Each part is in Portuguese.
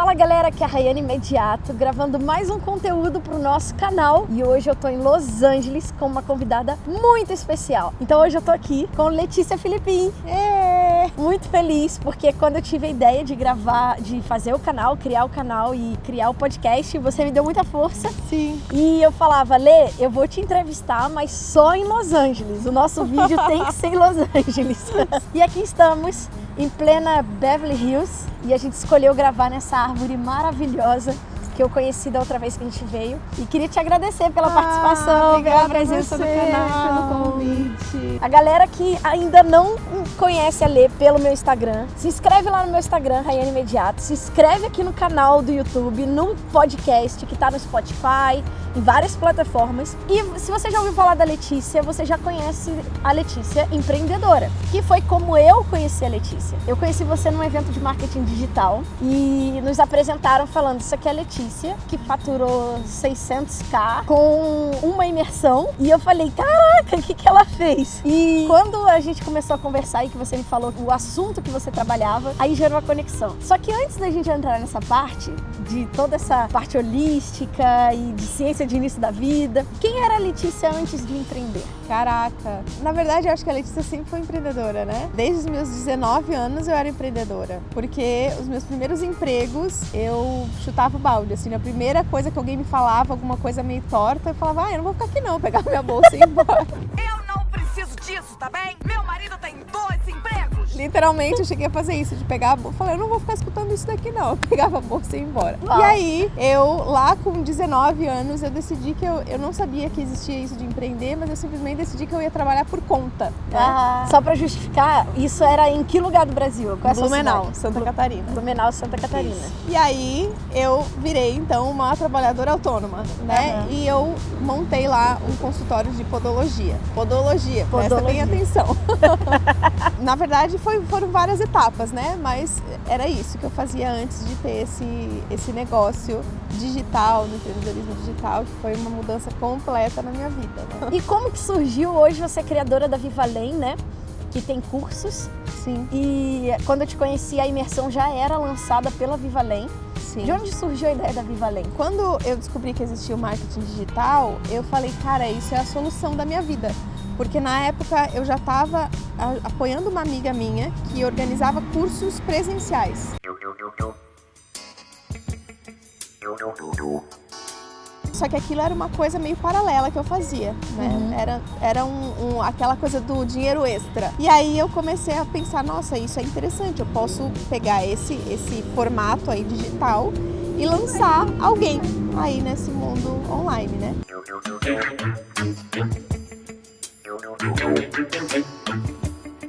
Fala galera, aqui é a Rayane Imediato, gravando mais um conteúdo para o nosso canal. E hoje eu tô em Los Angeles com uma convidada muito especial. Então hoje eu tô aqui com Letícia Filipim. Muito feliz, porque quando eu tive a ideia de gravar, de fazer o canal, criar o canal e criar o podcast, você me deu muita força. Sim. E eu falava, Lê, eu vou te entrevistar, mas só em Los Angeles. O nosso vídeo tem que ser em Los Angeles. E aqui estamos, em plena Beverly Hills, e a gente escolheu gravar nessa árvore maravilhosa que eu conheci da outra vez que a gente veio. E queria te agradecer pela participação, pela presença do canal, pelo convite. A galera que ainda não conhece a Lê pelo meu Instagram, se inscreve lá no meu Instagram, Rayane Imediato, se inscreve aqui no canal do YouTube, no podcast que tá no Spotify, em várias plataformas. E se você já ouviu falar da Letícia, você já conhece a Letícia empreendedora, que foi como eu conheci a Letícia. Eu conheci você num evento de marketing digital e nos apresentaram falando, isso aqui é a Letícia, que faturou 600k com uma imersão. E eu falei, caraca, o que ela fez? E quando a gente começou a conversar e que você me falou o assunto que você trabalhava, aí gerou a conexão. Só que antes da gente entrar nessa parte, de toda essa parte holística e de ciência de início da vida, quem era a Letícia antes de empreender? Caraca, na verdade eu acho que a Letícia sempre foi empreendedora, né? Desde os meus 19 anos eu era empreendedora, porque os meus primeiros empregos eu chutava o balde, assim, a primeira coisa que alguém me falava, alguma coisa meio torta, eu falava, eu não vou ficar aqui não, eu pegava minha bolsa e ia embora. Eu não preciso disso, tá bem? Meu marido tem 2 empregos. Literalmente eu cheguei a fazer isso, de pegar a bolsa, falei, eu não vou ficar escutando isso daqui não, eu pegava a bolsa e ia embora. Uau. E aí, eu lá com 19 anos, eu decidi que eu não sabia que existia isso de empreender, mas eu simplesmente decidi que eu ia trabalhar por conta. Né? Só pra justificar, isso era em que lugar do Brasil? Qual é a sua Blumenau, cidade? Santa Catarina. Blumenau, Santa Catarina. Isso. E aí eu virei então uma trabalhadora autônoma, né? Uhum. E eu montei lá um consultório de podologia. Podologia, presta bem atenção. Na verdade foram várias etapas, né? Mas era isso que eu fazia antes de ter esse negócio digital, no empreendedorismo digital, que foi uma mudança completa na minha vida. Né? E como que surgiu hoje você é criadora da Viva Além, né? Que tem cursos. Sim. E quando eu te conheci, a imersão já era lançada pela Viva Além. Sim. De onde surgiu a ideia da Viva Além? Quando eu descobri que existia o marketing digital, eu falei, cara, isso é a solução da minha vida. Porque na época eu já estava apoiando uma amiga minha que organizava cursos presenciais. Só que aquilo era uma coisa meio paralela que eu fazia, né? Uhum. Era aquela coisa do dinheiro extra. E aí eu comecei a pensar, nossa, isso é interessante, eu posso pegar esse formato aí digital e lançar alguém aí nesse mundo online, né?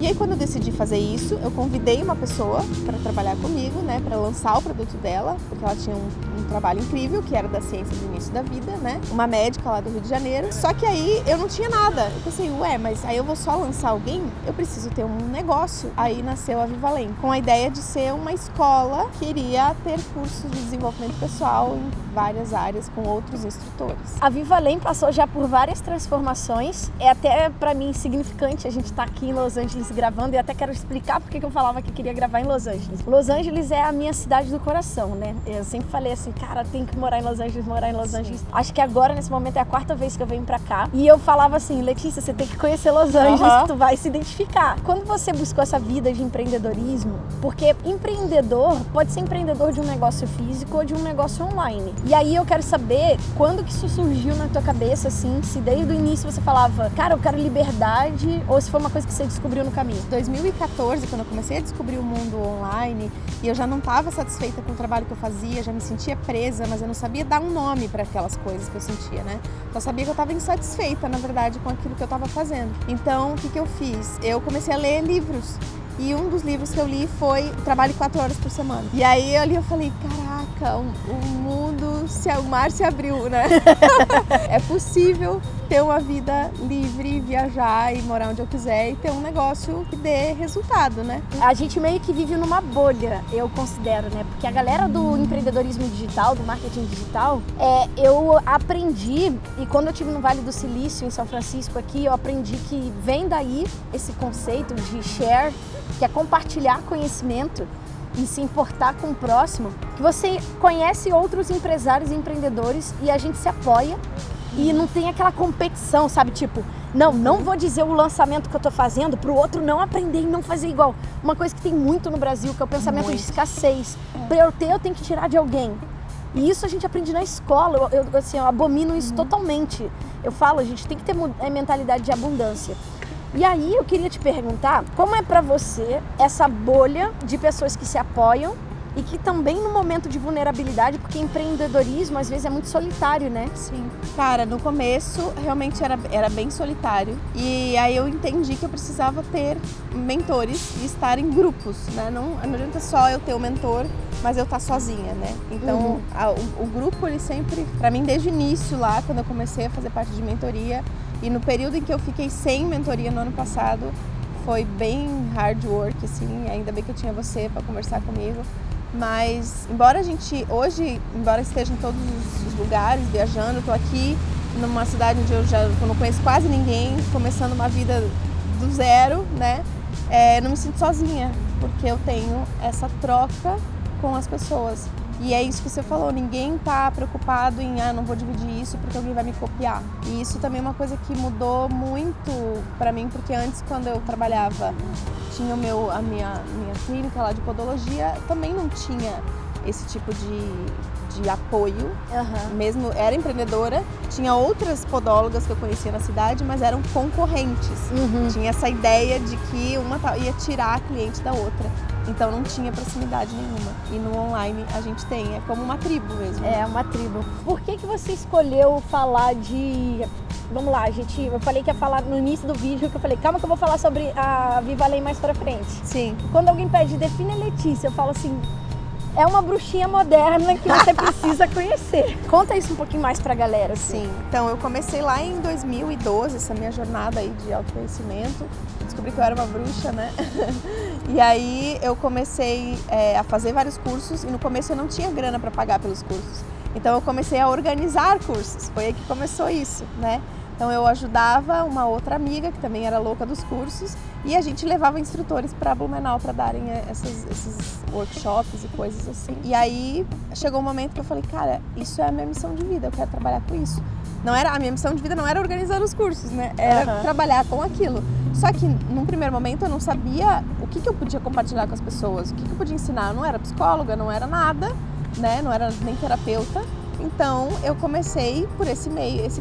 E aí quando eu decidi fazer isso, eu convidei uma pessoa para trabalhar comigo, né, para lançar o produto dela, porque ela tinha um trabalho incrível, que era da ciência do início da vida, né, uma médica lá do Rio de Janeiro. Só que aí eu não tinha nada. Eu pensei, mas aí eu vou só lançar alguém? Eu preciso ter um negócio. Aí nasceu a Viva Além, com a ideia de ser uma escola que iria ter cursos de desenvolvimento pessoal em várias áreas com outros instrutores. A Viva Além passou já por várias transformações. É até para mim significante a gente estar aqui em Los Angeles gravando, e até quero explicar porque que eu falava que queria gravar em Los Angeles. Los Angeles é a minha cidade do coração, né? Eu sempre falei assim, cara, tem que morar em Los Angeles, morar em Los Angeles. Acho que agora, nesse momento, é a 4ª vez que eu venho pra cá. E eu falava assim, Letícia, você tem que conhecer Los Angeles, que tu vai se identificar. Quando você buscou essa vida de empreendedorismo, porque empreendedor pode ser empreendedor de um negócio físico ou de um negócio online. E aí eu quero saber quando que isso surgiu na tua cabeça, assim, se desde o início você falava, cara, eu quero liberdade, ou se foi uma coisa que você descobriu no caminho. 2014, quando eu comecei a descobrir o mundo online e eu já não estava satisfeita com o trabalho que eu fazia, já me sentia presa, mas eu não sabia dar um nome para aquelas coisas que eu sentia, né? Só sabia que eu estava insatisfeita, na verdade, com aquilo que eu estava fazendo. Então, o que eu fiz? Eu comecei a ler livros. E um dos livros que eu li foi Trabalhe 4 horas por semana. E aí eu li e falei, caraca, o mundo, o mar se abriu, né? É possível ter uma vida livre, viajar e morar onde eu quiser e ter um negócio que dê resultado, né? A gente meio que vive numa bolha, eu considero, né? Porque a galera do empreendedorismo digital, do marketing digital, eu aprendi, e quando eu estive no Vale do Silício, em São Francisco aqui, eu aprendi que vem daí esse conceito de share, que é compartilhar conhecimento. e se importar com o próximo, que você conhece outros empresários e empreendedores e a gente se apoia e não tem aquela competição, sabe? Tipo, não vou dizer o lançamento que eu tô fazendo pro outro não aprender e não fazer igual. Uma coisa que tem muito no Brasil, que é o pensamento de escassez. Pra eu ter, eu tenho que tirar de alguém. E isso a gente aprende na escola, eu abomino isso totalmente. Eu falo, a gente tem que ter mentalidade de abundância. E aí eu queria te perguntar, como é pra você essa bolha de pessoas que se apoiam e que também no momento de vulnerabilidade, porque empreendedorismo às vezes é muito solitário, né? Sim. Cara, no começo realmente era bem solitário. E aí eu entendi que eu precisava ter mentores e estar em grupos, né? Não adianta só eu ter um mentor, mas eu estar sozinha, né? Então o grupo, ele sempre, pra mim desde o início lá, quando eu comecei a fazer parte de mentoria, e no período em que eu fiquei sem mentoria no ano passado, foi bem hard work, assim, ainda bem que eu tinha você para conversar comigo. Mas, embora esteja em todos os lugares, viajando, eu tô aqui numa cidade onde eu não conheço quase ninguém, começando uma vida do zero, né? Não me sinto sozinha, porque eu tenho essa troca com as pessoas. E é isso que você falou, ninguém tá preocupado em, não vou dividir isso porque alguém vai me copiar. E isso também é uma coisa que mudou muito pra mim, porque antes, quando eu trabalhava, tinha a minha clínica lá de podologia, também não tinha esse tipo de apoio. Mesmo era empreendedora, tinha outras podólogas que eu conhecia na cidade, mas eram concorrentes. Tinha essa ideia de que uma ia tirar a cliente da outra. Então não tinha proximidade nenhuma. E no online a gente tem, é como uma tribo mesmo. É, uma tribo. Por que você escolheu falar de... Vamos lá, eu falei que ia falar no início do vídeo, que eu falei, calma que eu vou falar sobre a Viva Além mais pra frente. Sim. Quando alguém pede, define a Letícia, eu falo assim, é uma bruxinha moderna que você precisa conhecer. Conta isso um pouquinho mais pra galera. Assim. Sim, então eu comecei lá em 2012, essa minha jornada aí de autoconhecimento. Descobri que eu era uma bruxa, né? E aí eu comecei a fazer vários cursos e no começo eu não tinha grana para pagar pelos cursos. Então eu comecei a organizar cursos, foi aí que começou isso, né? Então eu ajudava uma outra amiga que também era louca dos cursos e a gente levava instrutores para Blumenau para darem esses workshops e coisas assim. E aí chegou um momento que eu falei, cara, isso é a minha missão de vida, eu quero trabalhar com isso. A minha missão de vida não era organizar os cursos, né? Era trabalhar com aquilo. Só que num primeiro momento eu não sabia o que eu podia compartilhar com as pessoas, o que eu podia ensinar. Eu não era psicóloga, não era nada, né? Não era nem terapeuta. Então eu comecei por esse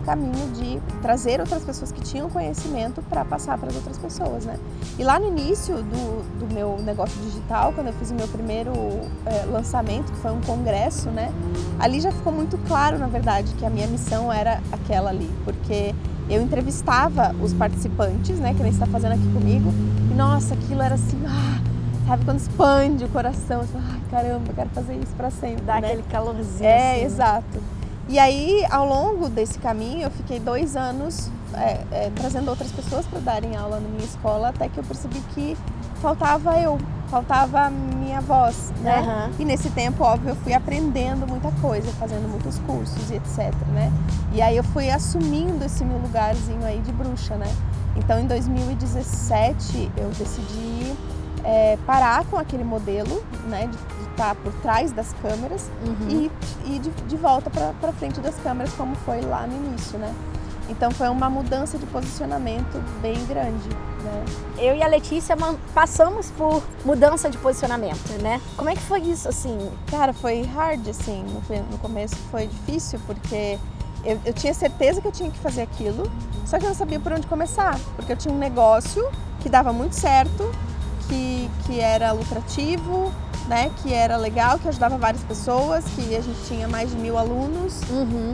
caminho de trazer outras pessoas que tinham conhecimento para passar para as outras pessoas, né? E lá no início do meu negócio digital, quando eu fiz o meu primeiro lançamento, que foi um congresso, né? Ali já ficou muito claro, na verdade, que a minha missão era aquela ali, porque eu entrevistava os participantes, né? Que nem está fazendo aqui comigo, e nossa, aquilo era assim, sabe, quando expande o coração, você fala, caramba, eu quero fazer isso pra sempre, Dá né? aquele calorzinho. É, exato. E aí, ao longo desse caminho, eu fiquei 2 anos trazendo outras pessoas para darem aula na minha escola, até que eu percebi que faltava a minha voz, né? E nesse tempo, óbvio, eu fui aprendendo muita coisa, fazendo muitos cursos e etc, né? E aí eu fui assumindo esse meu lugarzinho aí de bruxa, né? Então, em 2017, eu decidi parar com aquele modelo, né, de estar por trás das câmeras e de volta para frente das câmeras, como foi lá no início, né? Então foi uma mudança de posicionamento bem grande, né? Eu e a Letícia passamos por mudança de posicionamento, né? Como é que foi isso, assim? Cara, foi hard, assim, no começo foi difícil, porque eu tinha certeza que eu tinha que fazer aquilo, só que eu não sabia por onde começar, porque eu tinha um negócio que dava muito certo, que era lucrativo, né, que era legal, que ajudava várias pessoas, que a gente tinha mais de 1000 alunos.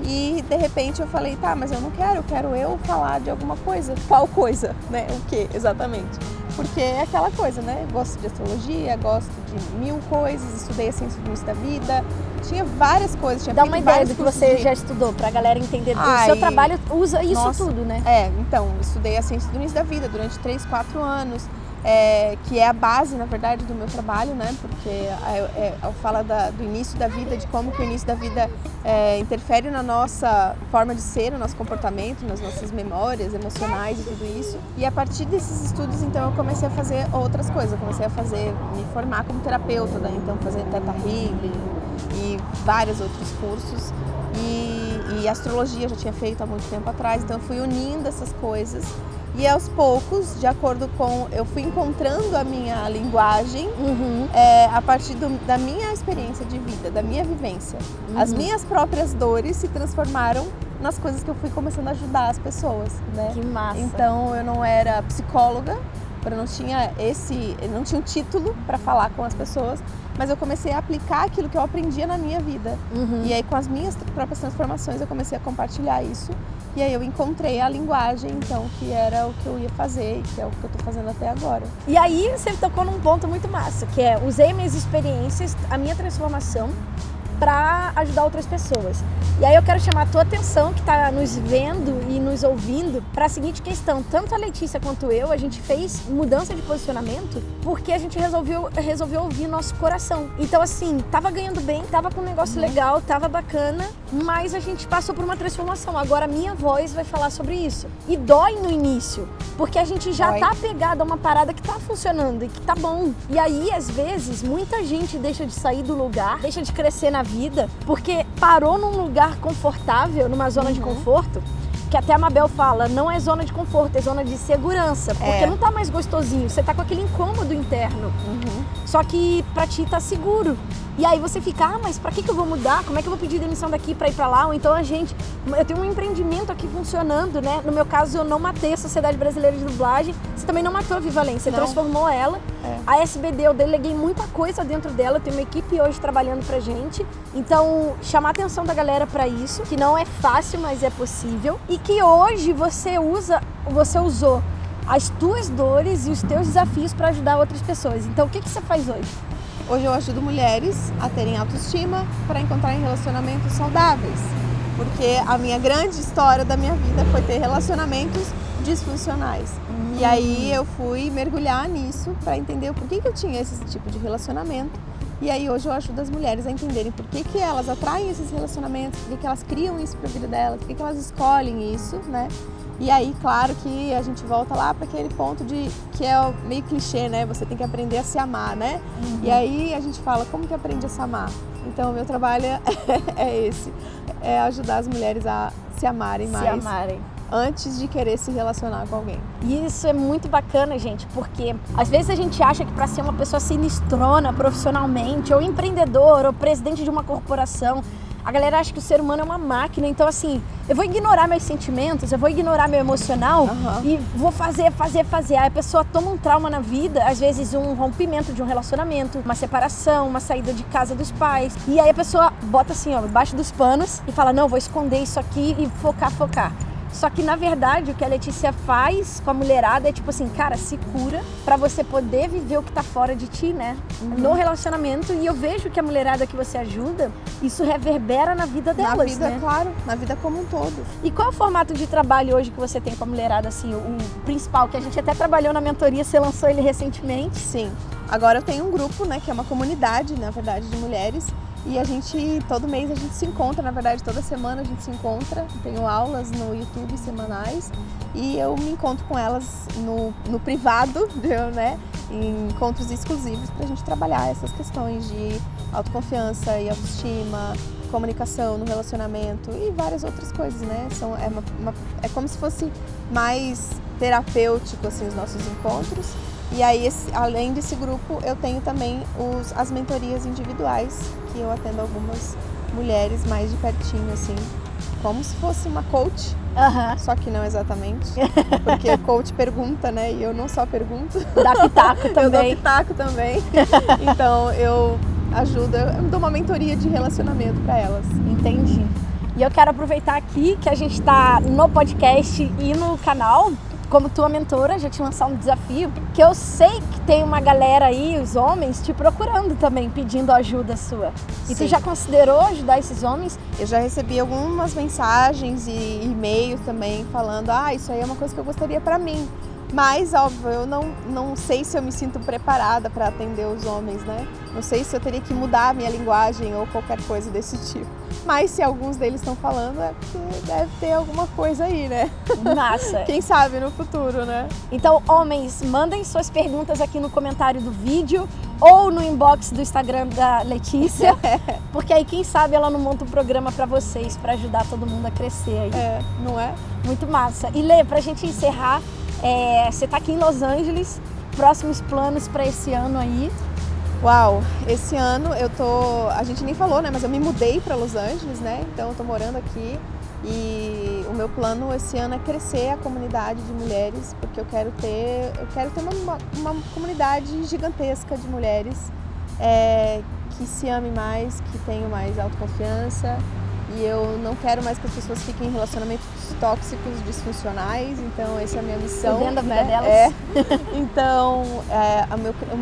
E de repente eu falei, tá, mas eu não quero, eu quero falar de alguma coisa. Qual coisa, né? O que exatamente? Porque é aquela coisa, né? Gosto de astrologia, gosto de 1000 coisas, estudei a ciência do início da vida, tinha várias coisas. Tinha Dá uma ideia do que você já estudou, pra galera entender. O seu trabalho usa isso tudo, né? Então, estudei a ciência do início da vida durante 3, 4 anos. que é a base, na verdade, do meu trabalho, né? Porque eu falo do início da vida, de como que o início da vida interfere na nossa forma de ser, no nosso comportamento, nas nossas memórias emocionais e tudo isso. E a partir desses estudos, então, eu comecei a fazer outras coisas. Eu comecei a me formar como terapeuta, né? Então fazer Theta Healing e vários outros cursos. E astrologia eu já tinha feito há muito tempo atrás, então eu fui unindo essas coisas. E aos poucos, de acordo com... eu fui encontrando a minha linguagem a partir da minha experiência de vida, da minha vivência. As minhas próprias dores se transformaram nas coisas que eu fui começando a ajudar as pessoas, né? Que massa! Então eu não era psicóloga, eu não tinha um título para falar com as pessoas, mas eu comecei a aplicar aquilo que eu aprendia na minha vida. E aí com as minhas próprias transformações eu comecei a compartilhar isso. E aí eu encontrei a linguagem, então, que era o que eu ia fazer e que é o que eu tô fazendo até agora. E aí você tocou num ponto muito massa, que é usei minhas experiências, a minha transformação para ajudar outras pessoas. E aí eu quero chamar a tua atenção, que está nos vendo e nos ouvindo, para a seguinte questão. Tanto a Letícia quanto eu, a gente fez mudança de posicionamento porque a gente resolveu ouvir nosso coração. Então assim, tava ganhando bem, tava com um negócio legal, tava bacana, mas a gente passou por uma transformação. Agora a minha voz vai falar sobre isso. E dói no início, porque a gente já tá apegado a uma parada que tá funcionando e que tá bom. E aí, às vezes, muita gente deixa de sair do lugar, deixa de crescer na vida, porque parou num lugar confortável, numa zona de conforto, que até a Mabel fala, não é zona de conforto, é zona de segurança, porque não tá mais gostosinho, você tá com aquele incômodo interno. Só que pra ti tá seguro. E aí você fica, mas pra que eu vou mudar? Como é que eu vou pedir demissão daqui pra ir pra lá? Ou então eu tenho um empreendimento aqui funcionando, né? No meu caso, eu não matei a Sociedade Brasileira de Dublagem, você também não matou a Vivalência, você transformou ela. A SBD, eu deleguei muita coisa dentro dela, eu tenho uma equipe hoje trabalhando pra gente. Então, chamar a atenção da galera pra isso, que não é fácil, mas é possível. E que hoje você usou as tuas dores e os teus desafios pra ajudar outras pessoas. Então, o que você faz hoje? Hoje eu ajudo mulheres a terem autoestima para encontrarem relacionamentos saudáveis. Porque a minha grande história da minha vida foi ter relacionamentos disfuncionais. E aí eu fui mergulhar nisso para entender o porquê que eu tinha esse tipo de relacionamento. E aí hoje eu ajudo as mulheres a entenderem por que elas atraem esses relacionamentos, por que elas criam isso para a vida delas, por que elas escolhem isso, né? E aí, claro que a gente volta lá para aquele ponto que é meio clichê, né? Você tem que aprender a se amar, né? E aí a gente fala, como que aprende a se amar? Então, o meu trabalho é esse, é ajudar as mulheres a se amarem mais. Antes de querer se relacionar com alguém. E isso é muito bacana, gente, porque às vezes a gente acha que para ser uma pessoa sinistrona profissionalmente, ou empreendedor, ou presidente de uma corporação, a galera acha que o ser humano é uma máquina. Então assim, eu vou ignorar meus sentimentos, eu vou ignorar meu emocional e vou fazer. Aí a pessoa toma um trauma na vida, às vezes um rompimento de um relacionamento, uma separação, uma saída de casa dos pais. E aí a pessoa bota assim, ó, embaixo dos panos e fala, não, vou esconder isso aqui e focar. Só que, na verdade, o que a Letícia faz com a mulherada é tipo assim, cara, se cura pra você poder viver o que tá fora de ti, né? No relacionamento. E eu vejo que a mulherada que você ajuda, isso reverbera na vida delas, na vida, né? Claro, na vida como um todo. E qual é o formato de trabalho hoje que você tem com a mulherada, assim, o principal, que a gente até trabalhou na mentoria, você lançou ele recentemente? Sim. Agora eu tenho um grupo, né, que é uma comunidade, na verdade, de mulheres. E todo mês a gente se encontra, na verdade toda semana a gente se encontra, tenho aulas no YouTube semanais e eu me encontro com elas no privado, né, em encontros exclusivos pra gente trabalhar essas questões de autoconfiança e autoestima, comunicação no relacionamento e várias outras coisas, né, é como se fosse mais terapêutico assim, os nossos encontros. E aí, além desse grupo, eu tenho também as mentorias individuais, que eu atendo algumas mulheres mais de pertinho, assim, como se fosse uma coach, só que não exatamente, porque coach pergunta, né, e eu não só pergunto. Dá pitaco também. Eu dou pitaco também, então eu dou uma mentoria de relacionamento para elas. Entendi. E eu quero aproveitar aqui que a gente está no podcast e no canal, como tua mentora, já te lançar um desafio, que eu sei que tem uma galera aí, os homens, te procurando também, pedindo ajuda sua. E tu já considerou ajudar esses homens? Eu já recebi algumas mensagens e e-mails também falando, isso aí é uma coisa que eu gostaria pra mim. Mas, óbvio, eu não sei se eu me sinto preparada para atender os homens, né? Não sei se eu teria que mudar a minha linguagem ou qualquer coisa desse tipo. Mas se alguns deles estão falando, é porque deve ter alguma coisa aí, né? Massa! Quem sabe no futuro, né? Então, homens, mandem suas perguntas aqui no comentário do vídeo ou no inbox do Instagram da Letícia, porque aí, quem sabe, ela não monta um programa para vocês, para ajudar todo mundo a crescer aí. Não é? Muito massa. E Lê, pra gente encerrar, você tá aqui em Los Angeles, próximos planos para esse ano aí? Uau, esse ano a gente nem falou, né, mas eu me mudei para Los Angeles, né, então eu tô morando aqui e o meu plano esse ano é crescer a comunidade de mulheres, porque eu quero ter uma comunidade gigantesca de mulheres que se ame mais, que tenham mais autoconfiança. E eu não quero mais que as pessoas fiquem em relacionamentos tóxicos, disfuncionais, então essa é a minha missão. Dentro da vida delas. Então, o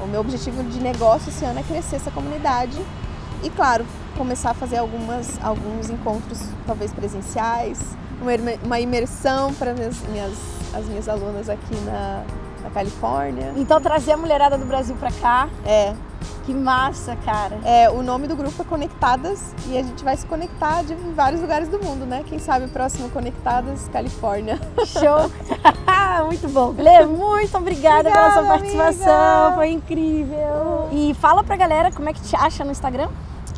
meu objetivo de negócio esse ano é crescer essa comunidade e, claro, começar a fazer alguns encontros, talvez presenciais, uma imersão para as minhas alunas aqui na Califórnia. Então, trazer a mulherada do Brasil para cá. Que massa, cara. O nome do grupo é Conectadas e a gente vai se conectar em vários lugares do mundo, né? Quem sabe o próximo Conectadas, Califórnia. Show! Muito bom. Lê, muito obrigada pela sua participação, amiga. Foi incrível. E fala pra galera como é que te acha no Instagram.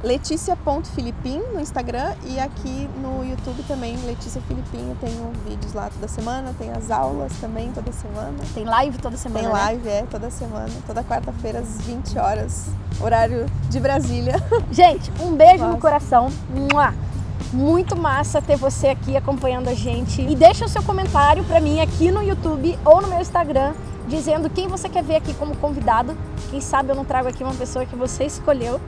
Letícia.Filipim no Instagram e aqui no YouTube também, Letícia Filipim. Eu tenho vídeos lá toda semana, tem as aulas também toda semana. Tem live toda semana, Tem live, toda semana, toda quarta-feira às 20 horas, horário de Brasília. Gente, um beijo no coração. Muito massa ter você aqui acompanhando a gente. E deixa o seu comentário pra mim aqui no YouTube ou no meu Instagram, dizendo quem você quer ver aqui como convidado. Quem sabe eu não trago aqui uma pessoa que você escolheu.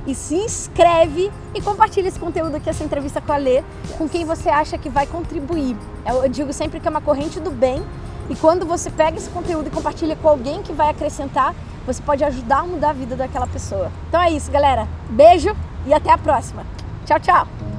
E se inscreve e compartilha esse conteúdo aqui, essa entrevista com a Lê, com quem você acha que vai contribuir. Eu digo sempre que é uma corrente do bem, e quando você pega esse conteúdo e compartilha com alguém que vai acrescentar, você pode ajudar a mudar a vida daquela pessoa. Então é isso, galera. Beijo e até a próxima. Tchau, tchau!